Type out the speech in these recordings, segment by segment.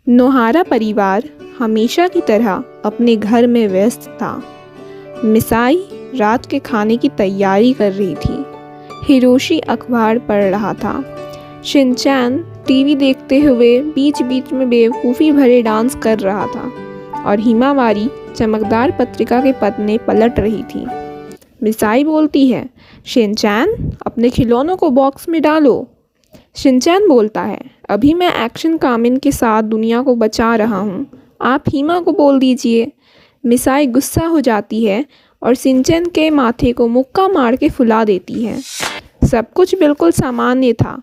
नोहारा परिवार हमेशा की तरह अपने घर में व्यस्त था। मिसाई रात के खाने की तैयारी कर रही थी। हिरोशी अखबार पढ़ रहा था। शिनचैन टीवी देखते हुए बीच बीच में बेवकूफ़ी भरे डांस कर रहा था और हिमावारी चमकदार पत्रिका के पन्ने पलट रही थी। मिसाई बोलती है, शिनचैन अपने खिलौनों को बॉक्स में डालो। शिनचैन बोलता है, अभी मैं एक्शन कामिन के साथ दुनिया को बचा रहा हूँ, आप हिमा को बोल दीजिए। मिसाई गुस्सा हो जाती है और शिनचैन के माथे को मुक्का मार के फुला देती है। सब कुछ बिल्कुल सामान्य था,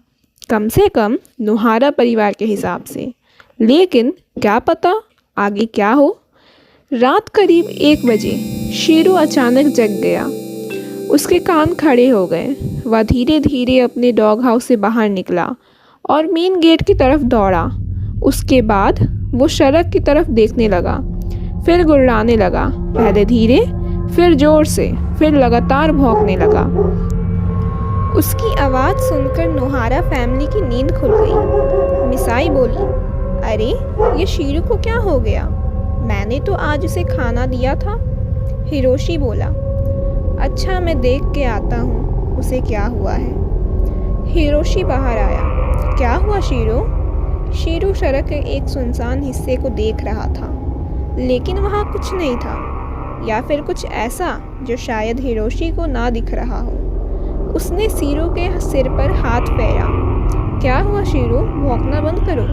कम से कम नोहारा परिवार के हिसाब से। लेकिन क्या पता आगे क्या हो। रात करीब 1 बजे शीरू अचानक जग गया। उसके कान खड़े हो गए। वह धीरे धीरे अपने डॉग हाउस से बाहर निकला और मेन गेट की तरफ दौड़ा। उसके बाद वो सड़क की तरफ देखने लगा, फिर गुर्राने लगा, पहले धीरे, फिर ज़ोर से, फिर लगातार भौंकने लगा। उसकी आवाज़ सुनकर नोहारा फैमिली की नींद खुल गई। मिसाई बोली, अरे ये शीरू को क्या हो गया? मैंने तो आज उसे खाना दिया था। हिरोशी बोला, अच्छा मैं देख के आता हूँ उसे क्या हुआ है। हिरोशी बाहर आया। क्या हुआ शीरू? शीरू सड़क के एक सुनसान हिस्से को देख रहा था, लेकिन वहाँ कुछ नहीं था, या फिर कुछ ऐसा जो शायद हिरोशी को ना दिख रहा हो। उसने शीरू के सिर पर हाथ फेरा। क्या हुआ शीरू? भौंकना बंद करो।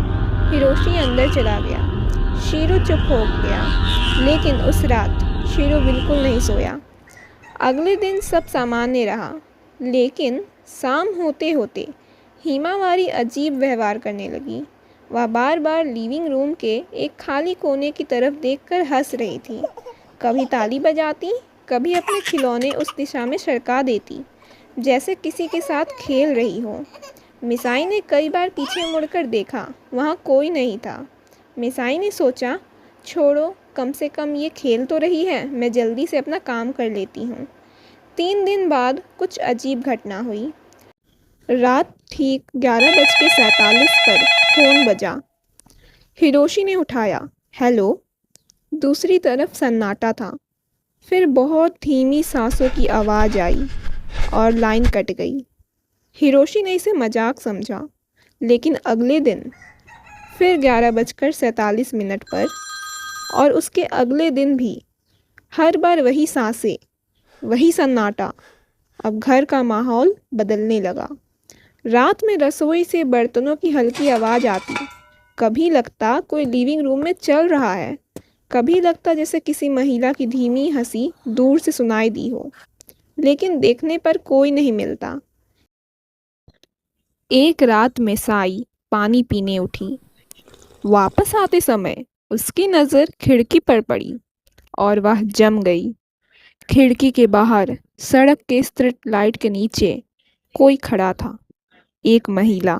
हिरोशी अंदर चला गया। शीरू चुप हो गया, लेकिन उस रात शीरू बिल्कुल नहीं सोया। अगले दिन सब सामान्य रहा, लेकिन शाम होते होते हिमावारी अजीब व्यवहार करने लगी। वह बार बार लिविंग रूम के एक खाली कोने की तरफ देखकर हंस रही थी। कभी ताली बजाती, कभी अपने खिलौने उस दिशा में सरका देती, जैसे किसी के साथ खेल रही हो। मिसाई ने कई बार पीछे मुड़कर देखा, वहाँ कोई नहीं था। मिसाई ने सोचा, छोड़ो, कम से कम ये खेल तो रही है, मैं जल्दी से अपना काम कर लेती हूँ। 3 दिन बाद कुछ अजीब घटना हुई। रात ठीक 11:47 पर फ़ोन बजा। हिरोशी ने उठाया। हेलो। दूसरी तरफ सन्नाटा था। फिर बहुत धीमी सांसों की आवाज़ आई और लाइन कट गई। हिरोशी ने इसे मजाक समझा, लेकिन अगले दिन फिर 11:47 पर और उसके अगले दिन भी हर बार वही सांसें, वही सन्नाटा। अब घर का माहौल बदलने लगा। रात में रसोई से बर्तनों की हल्की आवाज़ आती। कभी लगता कोई लिविंग रूम में चल रहा है, कभी लगता जैसे किसी महिला की धीमी हंसी दूर से सुनाई दी हो, लेकिन देखने पर कोई नहीं मिलता। एक रात मिसाई पानी पीने उठी। वापस आते समय उसकी नज़र खिड़की पर पड़ी और वह जम गई। खिड़की के बाहर सड़क के स्ट्रीट लाइट के नीचे कोई खड़ा था। एक महिला,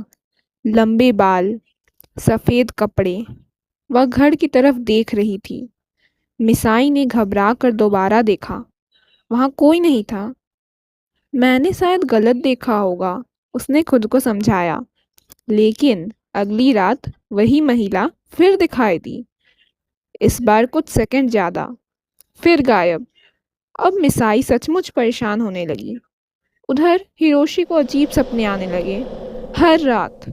लंबे बाल, सफ़ेद कपड़े। वह घर की तरफ देख रही थी। मिसाई ने घबरा कर दोबारा देखा, वहाँ कोई नहीं था। मैंने शायद गलत देखा होगा, उसने खुद को समझाया। लेकिन अगली रात वही महिला फिर दिखाई दी, इस बार कुछ सेकंड ज़्यादा, फिर गायब। अब मिसाई सचमुच परेशान होने लगी। उधर हिरोशी को अजीब सपने आने लगे। हर रात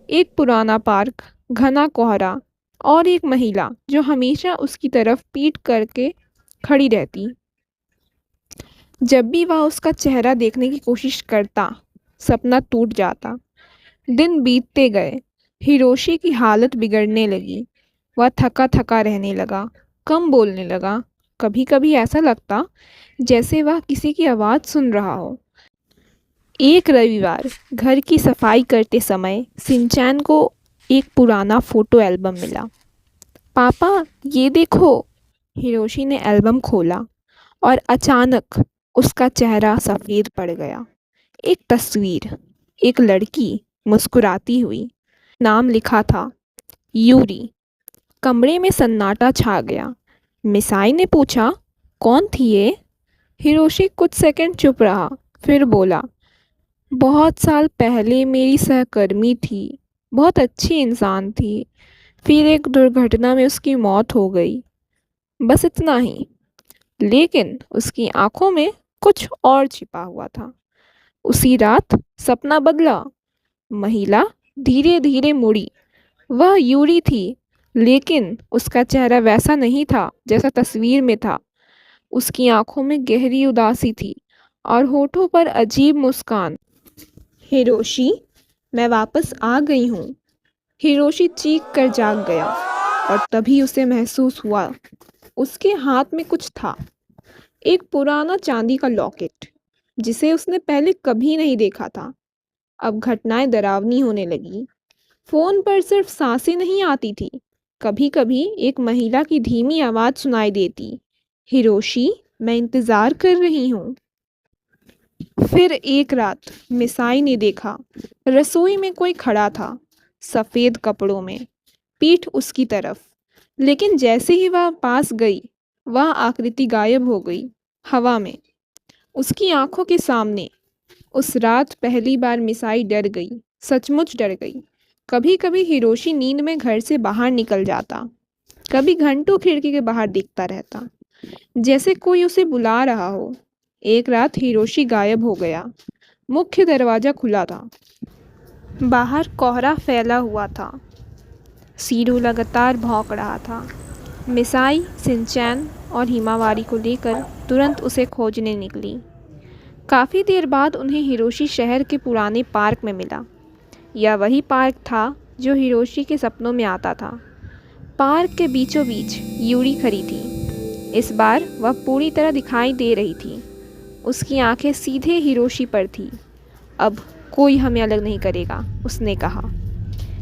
एक पुराना पार्क, घना कोहरा और एक महिला जो हमेशा उसकी तरफ पीठ करके खड़ी रहती। जब भी वह उसका चेहरा देखने की कोशिश करता, सपना टूट जाता। दिन बीतते गए। हिरोशी की हालत बिगड़ने लगी। वह थका थका रहने लगा, कम बोलने लगा। कभी कभी ऐसा लगता जैसे वह किसी की आवाज़ सुन रहा हो। एक रविवार घर की सफाई करते समय शिनचैन को एक पुराना फ़ोटो एल्बम मिला। पापा, ये देखो। हिरोशी ने एल्बम खोला और अचानक उसका चेहरा सफ़ेद पड़ गया। एक तस्वीर, एक लड़की मुस्कुराती हुई। नाम लिखा था, यूरी। कमरे में सन्नाटा छा गया। मिसाई ने पूछा, कौन थी ये? हिरोशी कुछ सेकंड चुप रहा, फिर बोला, बहुत साल पहले मेरी सहकर्मी थी, बहुत अच्छी इंसान थी। फिर एक दुर्घटना में उसकी मौत हो गई। बस इतना ही। लेकिन उसकी आंखों में कुछ और छिपा हुआ था। उसी रात सपना बदला। महिला धीरे धीरे मुड़ी। वह यूरी थी, लेकिन उसका चेहरा वैसा नहीं था जैसा तस्वीर में था। उसकी आंखों में गहरी उदासी थी और होठों पर अजीब मुस्कान। हिरोशी, मैं वापस आ गई हूँ। हिरोशी चीख कर जाग गया और तभी उसे महसूस हुआ उसके हाथ में कुछ था। एक पुराना चांदी का लॉकेट, जिसे उसने पहले कभी नहीं देखा था। अब घटनाएं डरावनी होने लगी। फोन पर सिर्फ सांसें नहीं आती थी, कभी कभी एक महिला की धीमी आवाज सुनाई देती। हिरोशी, मैं इंतजार कर रही हूँ। फिर एक रात मिसाई ने देखा, रसोई में कोई खड़ा था, सफेद कपड़ों में, पीठ उसकी तरफ। लेकिन जैसे ही वह पास गई, वह आकृति गायब हो गई, हवा में। उसकी आंखों के सामने। उस रात पहली बार मिसाई डर गई, सचमुच डर गई। कभी कभी हिरोशी नींद में घर से बाहर निकल जाता, कभी घंटों खिड़की के बाहर देखता रहता, जैसे कोई उसे बुला रहा हो। एक रात हिरोशी गायब हो गया। मुख्य दरवाजा खुला था। बाहर कोहरा फैला हुआ था। सीरू लगातार भौंक रहा था। मिसाई, सिंचैन और हिमावारी को लेकर तुरंत उसे खोजने निकली। काफ़ी देर बाद उन्हें हिरोशी शहर के पुराने पार्क में मिला। यह वही पार्क था जो हिरोशी के सपनों में आता था। पार्क के बीचों बीच यूरी खड़ी थी। इस बार वह पूरी तरह दिखाई दे रही थी। उसकी आंखें सीधे हिरोशी पर थी। अब कोई हमें अलग नहीं करेगा, उसने कहा।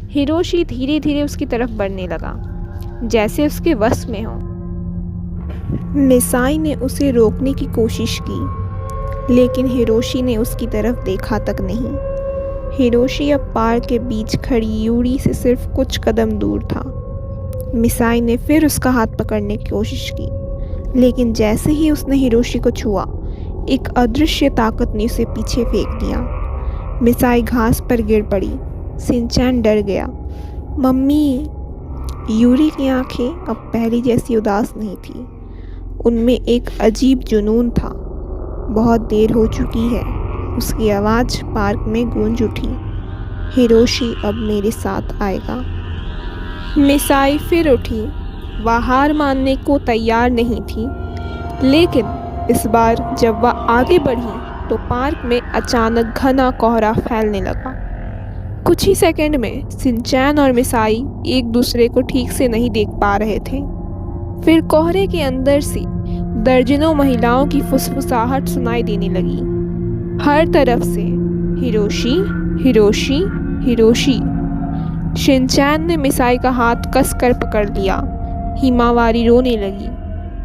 हिरोशी धीरे धीरे उसकी तरफ बढ़ने लगा, जैसे उसके वश में हो। मिसाई ने उसे रोकने की कोशिश की, लेकिन हिरोशी ने उसकी तरफ देखा तक नहीं। हिरोशी अब पार्क के बीच खड़ी यूरी से सिर्फ कुछ कदम दूर था। मिसाई ने फिर उसका हाथ पकड़ने की कोशिश की, लेकिन जैसे ही उसने हिरोशी को छुआ, एक अदृश्य ताकत ने उसे पीछे फेंक दिया। मिसाई घास पर गिर पड़ी। सिंचैन डर गया। मम्मी! यूरी की आंखें अब पहली जैसी उदास नहीं थी। उनमें एक अजीब जुनून था। बहुत देर हो चुकी है, उसकी आवाज़ पार्क में गूंज उठी। हिरोशी अब मेरे साथ आएगा। मिसाई फिर उठी। वह हार मानने को तैयार नहीं थी, लेकिन इस बार जब वह आगे बढ़ी तो पार्क में अचानक घना कोहरा फैलने लगा। कुछ ही सेकंड में सिंचैन और मिसाई एक दूसरे को ठीक से नहीं देख पा रहे थे। फिर कोहरे के अंदर से दर्जनों महिलाओं की फुसफुसाहट सुनाई देने लगी, हर तरफ से। Hiroshi, Hiroshi, Hiroshi. शिनचैन ने मिसाई का हाथ कसकर पकड़ लिया। हिमावारी रोने लगी।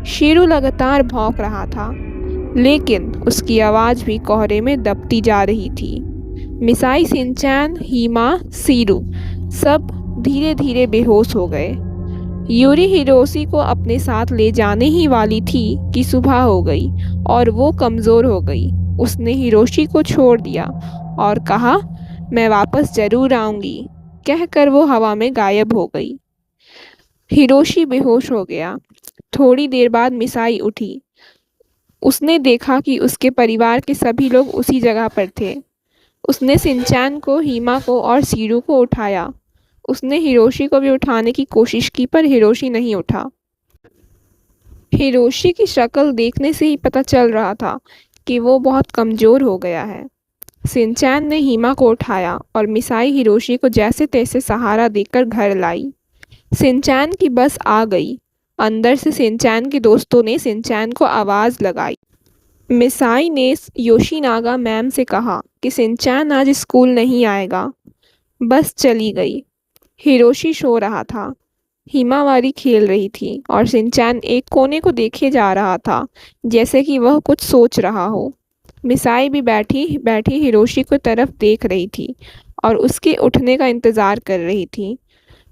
शेरू लगातार भौंक रहा था, लेकिन उसकी आवाज़ भी कोहरे में दबती जा रही थी। मिसाई, सिंचैन, हीमा, सीरू सब धीरे धीरे बेहोश हो गए। यूरी हिरोशी को अपने साथ ले जाने ही वाली थी कि सुबह हो गई और वो कमज़ोर हो गई। उसने हिरोशी को छोड़ दिया और कहा, मैं वापस ज़रूर आऊँगी। कहकर वो हवा में गायब हो गई। हिरोशी बेहोश हो गया। थोड़ी देर बाद मिसाई उठी। उसने देखा कि उसके परिवार के सभी लोग उसी जगह पर थे। उसने सिंचैन को, हीमा को और सीरू को उठाया। उसने हिरोशी को भी उठाने की कोशिश की, पर हिरोशी नहीं उठा। हिरोशी की शक्ल देखने से ही पता चल रहा था कि वो बहुत कमज़ोर हो गया है। सिंचैन ने हीमा को उठाया और मिसाई हिरोशी को जैसे तैसे सहारा देकर घर लाई। सिंचैन की बस आ गई। अंदर से सिंचैन के दोस्तों ने सिंचैन को आवाज़ लगाई। मिसाई ने योशीनागा मैम से कहा कि सिंचैन आज स्कूल नहीं आएगा। बस चली गई। हिरोशी सो रहा था। हिमावारी खेल रही थी और सिंचैन एक कोने को देखे जा रहा था, जैसे कि वह कुछ सोच रहा हो। मिसाई भी बैठी बैठी हिरोशी की तरफ देख रही थी और उसके उठने का इंतज़ार कर रही थी।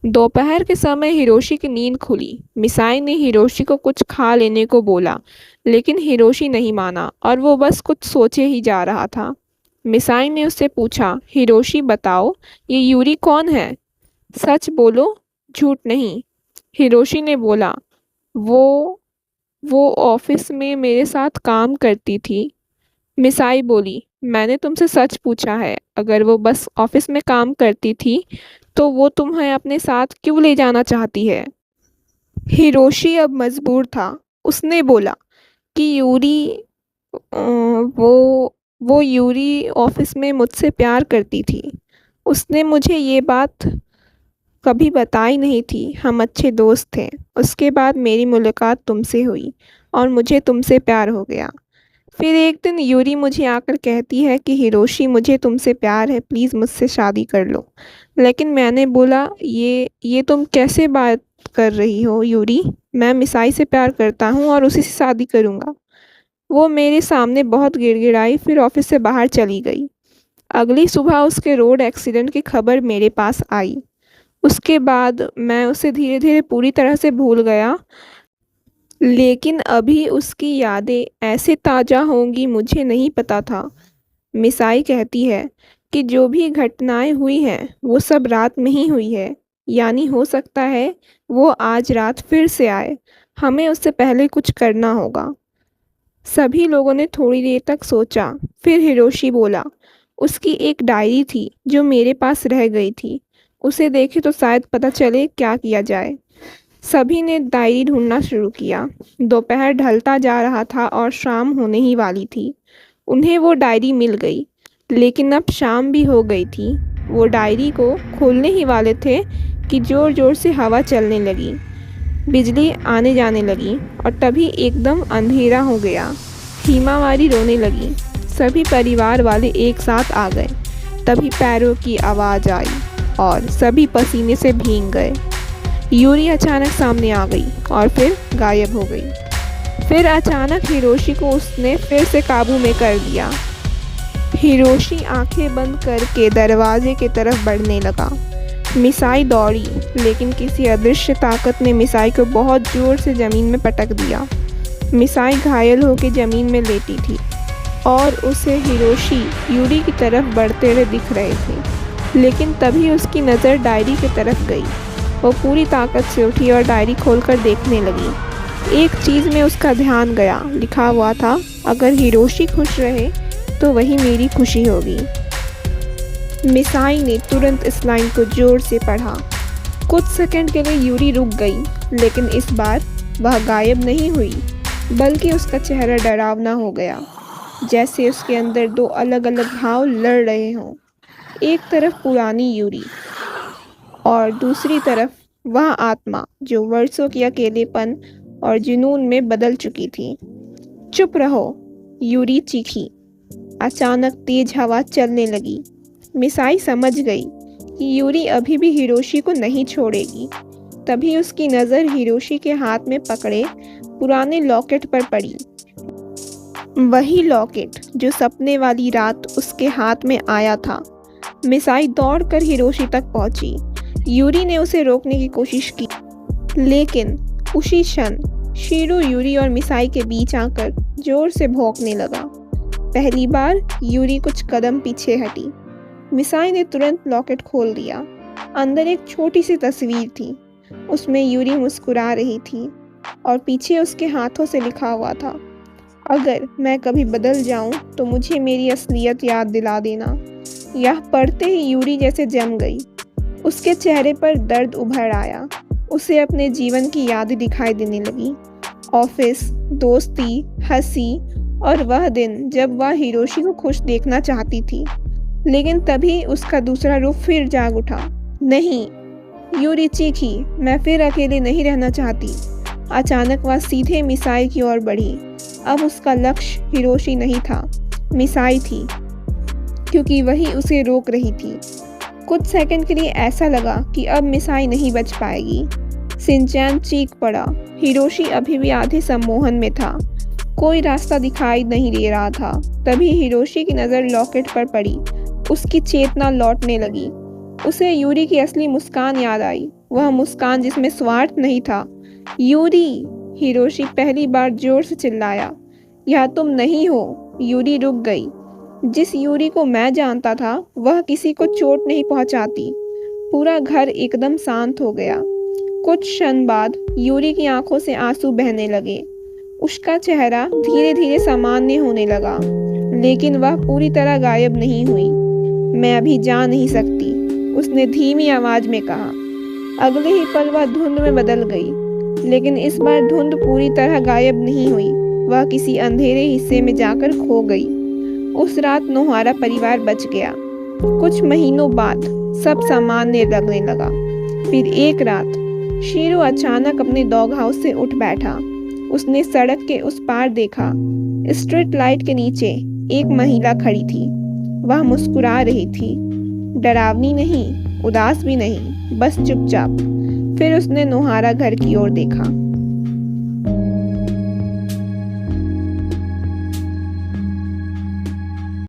दोपहर के समय हिरोशी की नींद खुली। मिसाई ने हिरोशी को कुछ खा लेने को बोला, लेकिन हिरोशी नहीं माना और वो बस कुछ सोचे ही जा रहा था। मिसाई ने उससे पूछा, हिरोशी बताओ, ये यूरी कौन है? सच बोलो, झूठ नहीं। हिरोशी ने बोला, वो वो ऑफिस में मेरे साथ काम करती थी। मिसाई बोली, मैंने तुमसे सच पूछा है, अगर वो बस ऑफिस में काम करती थी तो वो तुम्हें अपने साथ क्यों ले जाना चाहती है? हिरोशी अब मजबूर था। उसने बोला कि वो यूरी ऑफिस में मुझसे प्यार करती थी। उसने मुझे ये बात कभी बताई नहीं थी। हम अच्छे दोस्त थे। उसके बाद मेरी मुलाकात तुमसे हुई और मुझे तुमसे प्यार हो गया। फिर एक दिन यूरी मुझे आकर कहती है कि हिरोशी, मुझे तुमसे प्यार है, प्लीज़ मुझसे शादी कर लो। लेकिन मैंने बोला, ये तुम कैसे बात कर रही हो यूरी? मैं मिसाई से प्यार करता हूँ और उसी से शादी करूँगा। वो मेरे सामने बहुत गिड़गिड़ाई, फिर ऑफिस से बाहर चली गई। अगली सुबह उसके रोड एक्सीडेंट की खबर मेरे पास आई। उसके बाद मैं उसे धीरे धीरे पूरी तरह से भूल गया, लेकिन अभी उसकी यादें ऐसे ताज़ा होंगी मुझे नहीं पता था। मिसाई कहती है कि जो भी घटनाएं हुई हैं वो सब रात में ही हुई है, यानी हो सकता है वो आज रात फिर से आए। हमें उससे पहले कुछ करना होगा। सभी लोगों ने थोड़ी देर तक सोचा। फिर हिरोशी बोला, उसकी एक डायरी थी जो मेरे पास रह गई थी। उसे देखे तो शायद पता चले क्या किया जाए। सभी ने डायरी ढूंढना शुरू किया। दोपहर ढलता जा रहा था और शाम होने ही वाली थी। उन्हें वो डायरी मिल गई, लेकिन अब शाम भी हो गई थी। वो डायरी को खोलने ही वाले थे कि ज़ोर ज़ोर से हवा चलने लगी, बिजली आने जाने लगी और तभी एकदम अंधेरा हो गया। हिमावारी रोने लगी। सभी परिवार वाले एक साथ आ गए। तभी पैरों की आवाज़ आई और सभी पसीने से भीग गए। यूरी अचानक सामने आ गई और फिर गायब हो गई। फिर अचानक हिरोशी को उसने फिर से काबू में कर लिया। हिरोशी आंखें बंद करके दरवाजे की तरफ बढ़ने लगा। मिसाई दौड़ी, लेकिन किसी अदृश्य ताकत ने मिसाई को बहुत जोर से ज़मीन में पटक दिया। मिसाई घायल होकर ज़मीन में लेटी थी और उसे हिरोशी यूरी की तरफ बढ़ते हुए दिख रहे थे। लेकिन तभी उसकी नज़र डायरी की तरफ गई। वो पूरी ताकत से उठी और डायरी खोलकर देखने लगी। एक चीज़ में उसका ध्यान गया। लिखा हुआ था, अगर हिरोशी खुश रहे तो वही मेरी खुशी होगी। मिसाई ने तुरंत इस लाइन को जोर से पढ़ा। कुछ सेकंड के लिए यूरी रुक गई, लेकिन इस बार वह गायब नहीं हुई, बल्कि उसका चेहरा डरावना हो गया, जैसे उसके अंदर दो अलग अलग भाव लड़ रहे हों। एक तरफ पुरानी यूरी और दूसरी तरफ वह आत्मा जो वर्षों के अकेलेपन और जुनून में बदल चुकी थी। चुप रहो, यूरी चीखी। अचानक तेज हवा चलने लगी। मिसाई समझ गई कि यूरी अभी भी हिरोशी को नहीं छोड़ेगी। तभी उसकी नज़र हिरोशी के हाथ में पकड़े पुराने लॉकेट पर पड़ी। वही लॉकेट जो सपने वाली रात उसके हाथ में आया था। मिसाई दौड़कर हिरोशी तक पहुंची। यूरी ने उसे रोकने की कोशिश की, लेकिन उसी क्षण शीरू यूरी और मिसाई के बीच आकर जोर से भौंकने लगा। पहली बार यूरी कुछ कदम पीछे हटी। मिसाई ने तुरंत लॉकेट खोल दिया। अंदर एक छोटी सी तस्वीर थी। उसमें यूरी मुस्कुरा रही थी और पीछे उसके हाथों से लिखा हुआ था, अगर मैं कभी बदल जाऊं तो मुझे मेरी असलियत याद दिला देना। यह पढ़ते ही यूरी जैसे जम गई। उसके चेहरे पर दर्द उभर आया। उसे अपने जीवन की यादें दिखाई देने लगी। ऑफिस, दोस्ती, हंसी और वह दिन जब वह हिरोशी को खुश देखना चाहती थी। लेकिन तभी उसका दूसरा रूप फिर जाग उठा। नहीं, यूरी चीखी, मैं फिर अकेले नहीं रहना चाहती। अचानक वह सीधे मिसाई की ओर बढ़ी। अब उसका लक्ष्य हिरोशी नहीं था, मिसाई थी, क्योंकि वही उसे रोक रही थी। कुछ सेकंड के लिए ऐसा लगा कि अब मिसाई नहीं बच पाएगी। शिनचैन चीख पड़ा। हिरोशी अभी भी आधे सम्मोहन में था। कोई रास्ता दिखाई नहीं दे रहा था। तभी हिरोशी की नज़र लॉकेट पर पड़ी। उसकी चेतना लौटने लगी। उसे यूरी की असली मुस्कान याद आई, वह मुस्कान जिसमें स्वार्थ नहीं था। यूरी! हिरोशी पहली बार जोर से चिल्लाया। यह तुम नहीं हो। यूरी रुक गई। जिस यूरी को मैं जानता था वह किसी को चोट नहीं पहुंचाती। पूरा घर एकदम शांत हो गया। कुछ क्षण बाद यूरी की आंखों से आंसू बहने लगे। उसका चेहरा धीरे धीरे सामान्य होने लगा, लेकिन वह पूरी तरह गायब नहीं हुई। मैं अभी जा नहीं सकती, उसने धीमी आवाज में कहा। अगले ही पल वह धुंध में बदल गई, लेकिन इस बार धुंध पूरी तरह गायब नहीं हुई, वह किसी अंधेरे हिस्से में जाकर खो गई। उस रात नोहारा परिवार बच गया। कुछ महीनों बाद सब सामान्य लगने लगा। फिर एक रात शीरू अचानक अपने डॉग हाउस से उठ बैठा। उसने सड़क के उस पार देखा। स्ट्रीट लाइट के नीचे एक महिला खड़ी थी। वह मुस्कुरा रही थी, डरावनी नहीं, उदास भी नहीं, बस चुपचाप। फिर उसने नोहारा घर की ओर देखा।